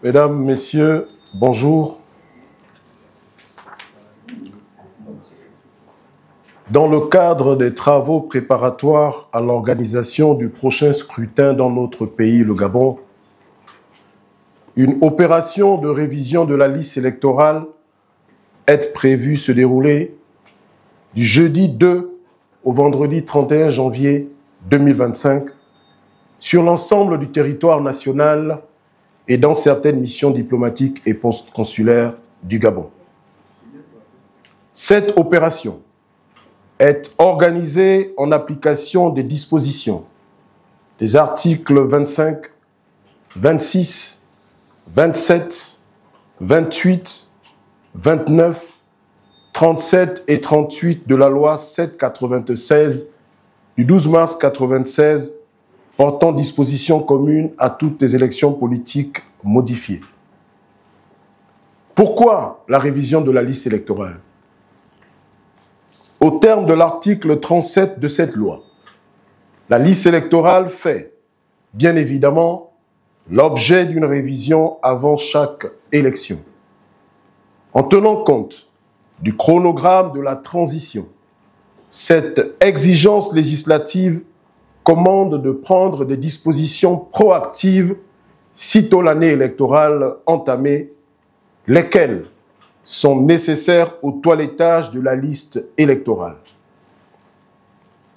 Mesdames, Messieurs, bonjour. Dans le cadre des travaux préparatoires à l'organisation du prochain scrutin dans notre pays, le Gabon, une opération de révision de la liste électorale est prévue se dérouler du jeudi 2 au vendredi 31 janvier 2025 sur l'ensemble du territoire national et dans certaines missions diplomatiques et post-consulaires du Gabon. Cette opération est organisée en application des dispositions des articles 25, 26, 27, 28, 29, 37 et 38 de la loi 796 du 12 mars 1996 portant dispositions communes à toutes les élections politiques modifiées. Pourquoi la révision de la liste électorale? Au terme de l'article 37 de cette loi, la liste électorale fait, bien évidemment, l'objet d'une révision avant chaque élection. En tenant compte du chronogramme de la transition, cette exigence législative commande de prendre des dispositions proactives sitôt l'année électorale entamée, lesquelles sont nécessaires au toilettage de la liste électorale.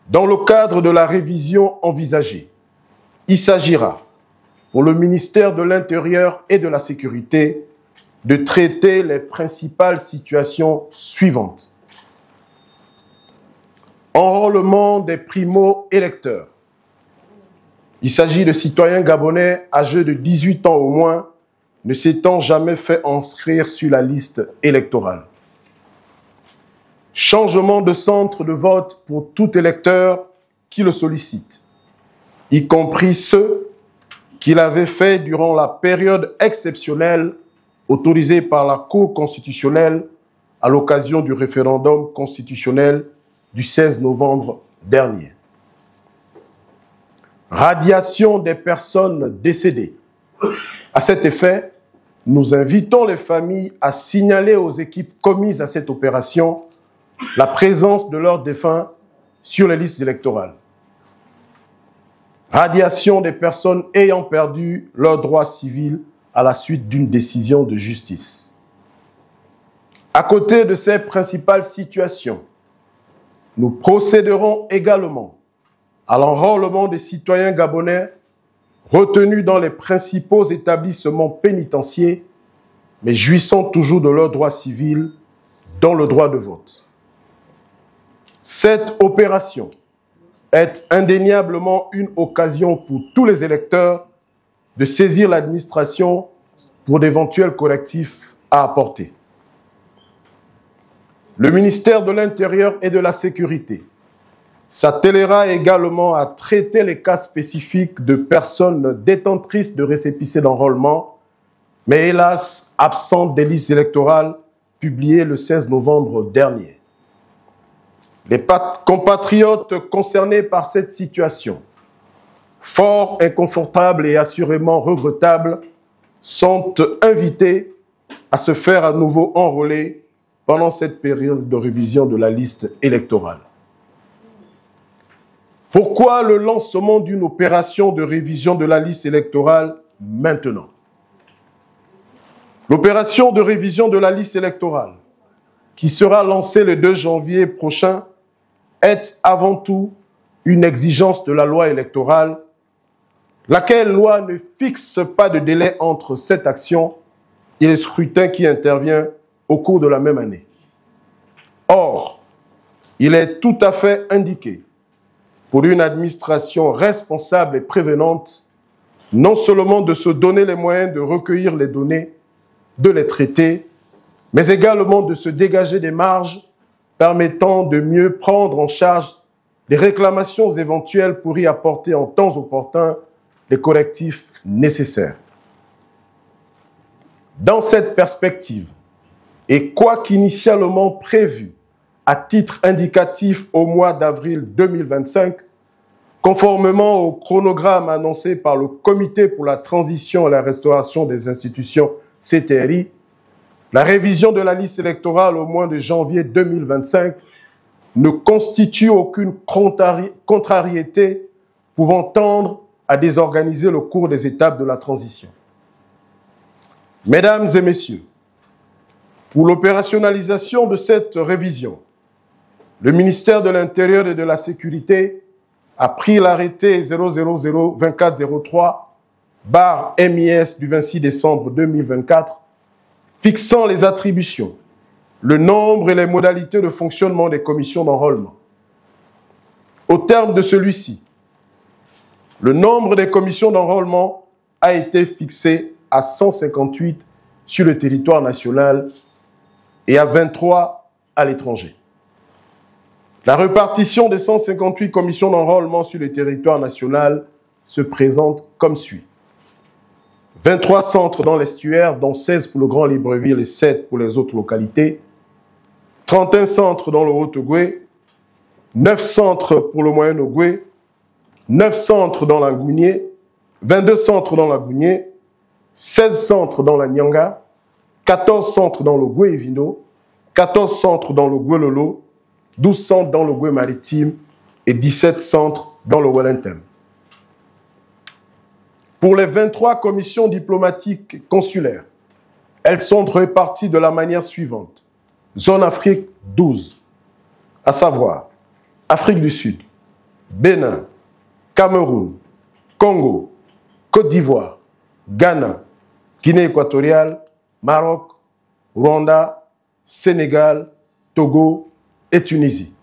Dans le cadre de la révision envisagée, il s'agira, pour le ministère de l'Intérieur et de la Sécurité, de traiter les principales situations suivantes. Enrôlement des primo-électeurs. Il s'agit de citoyens gabonais âgés de 18 ans au moins, ne s'étant jamais fait inscrire sur la liste électorale. Changement de centre de vote pour tout électeur qui le sollicite, y compris ceux qui l'avaient fait durant la période exceptionnelle autorisée par la Cour constitutionnelle à l'occasion du référendum constitutionnel du 16 novembre dernier. Radiation des personnes décédées. À cet effet, nous invitons les familles à signaler aux équipes commises à cette opération la présence de leurs défunts sur les listes électorales. Radiation des personnes ayant perdu leurs droits civils à la suite d'une décision de justice. À côté de ces principales situations, nous procéderons également à l'enrôlement des citoyens gabonais retenus dans les principaux établissements pénitentiaires, mais jouissant toujours de leurs droits civils, dont le droit de vote. Cette opération est indéniablement une occasion pour tous les électeurs de saisir l'administration pour d'éventuels correctifs à apporter. Le ministère de l'Intérieur et de la Sécurité s'attellera également à traiter les cas spécifiques de personnes détentrices de récépissés d'enrôlement, mais hélas absentes des listes électorales publiées le 16 novembre dernier. Les compatriotes concernés par cette situation, fort inconfortable et assurément regrettable, sont invités à se faire à nouveau enrôler pendant cette période de révision de la liste électorale. Pourquoi le lancement d'une opération de révision de la liste électorale maintenant? L'opération de révision de la liste électorale, qui sera lancée le 2 janvier prochain, est avant tout une exigence de la loi électorale, laquelle loi ne fixe pas de délai entre cette action et le scrutin qui intervient au cours de la même année. Or, il est tout à fait indiqué pour une administration responsable et prévenante, non seulement de se donner les moyens de recueillir les données, de les traiter, mais également de se dégager des marges permettant de mieux prendre en charge les réclamations éventuelles pour y apporter en temps opportun les correctifs nécessaires. Dans cette perspective, et quoiqu'initialement prévu à titre indicatif au mois d'avril 2025, Conformément au chronogramme annoncé par le Comité pour la transition et la restauration des institutions CTRI, la révision de la liste électorale au mois de janvier 2025 ne constitue aucune contrariété pouvant tendre à désorganiser le cours des étapes de la transition. Mesdames et messieurs, pour l'opérationnalisation de cette révision, le ministère de l'Intérieur et de la Sécurité a pris l'arrêté 000-2403/MIS du 26 décembre 2024 fixant les attributions, le nombre et les modalités de fonctionnement des commissions d'enrôlement. Au terme de celui-ci, le nombre des commissions d'enrôlement a été fixé à 158 sur le territoire national et à 23 à l'étranger. La répartition des 158 commissions d'enrôlement sur le territoire national se présente comme suit. 23 centres dans l'estuaire, dont 16 pour le Grand Libreville et 7 pour les autres localités. 31 centres dans le Haut-Ogooué, 9 centres pour le Moyen-Ogooué, 9 centres dans la Gounié, 22 centres dans la Gounié, 16 centres dans la Nyanga, 14 centres dans le Goué-Vino, 14 centres dans le Goué-Lolo, 12 centres dans le Goué-Maritime et 17 centres dans le Wellington. Pour les 23 commissions diplomatiques consulaires, elles sont réparties de la manière suivante. Zone Afrique, 12, à savoir Afrique du Sud, Bénin, Cameroun, Congo, Côte d'Ivoire, Ghana, Guinée équatoriale, Maroc, Rwanda, Sénégal, Togo et Tunisie.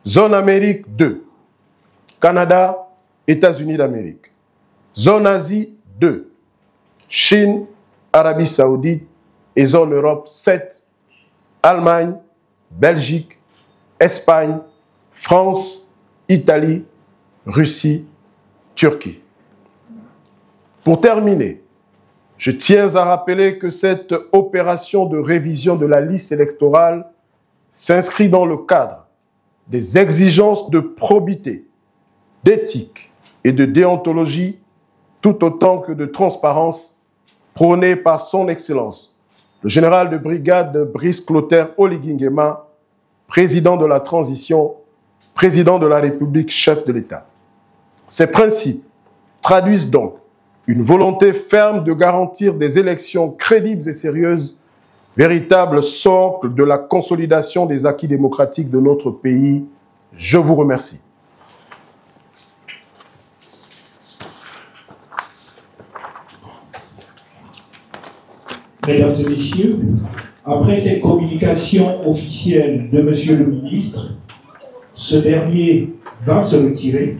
Zone Amérique, 2, Canada, États-Unis d'Amérique. Zone Asie, 2, Chine, Arabie Saoudite et zone Europe, 7, Allemagne, Belgique, Espagne, France, Italie, Russie, Turquie. Pour terminer, je tiens à rappeler que cette opération de révision de la liste électorale s'inscrit dans le cadre des exigences de probité, d'éthique et de déontologie, tout autant que de transparence prônée par son Excellence, le général de brigade Brice Clotaire Oligui Nguema, président de la transition, président de la République, chef de l'État. Ces principes traduisent donc une volonté ferme de garantir des élections crédibles et sérieuses, véritable socle de la consolidation des acquis démocratiques de notre pays. Je vous remercie. Mesdames et messieurs, après cette communication officielle de Monsieur le ministre, ce dernier va se retirer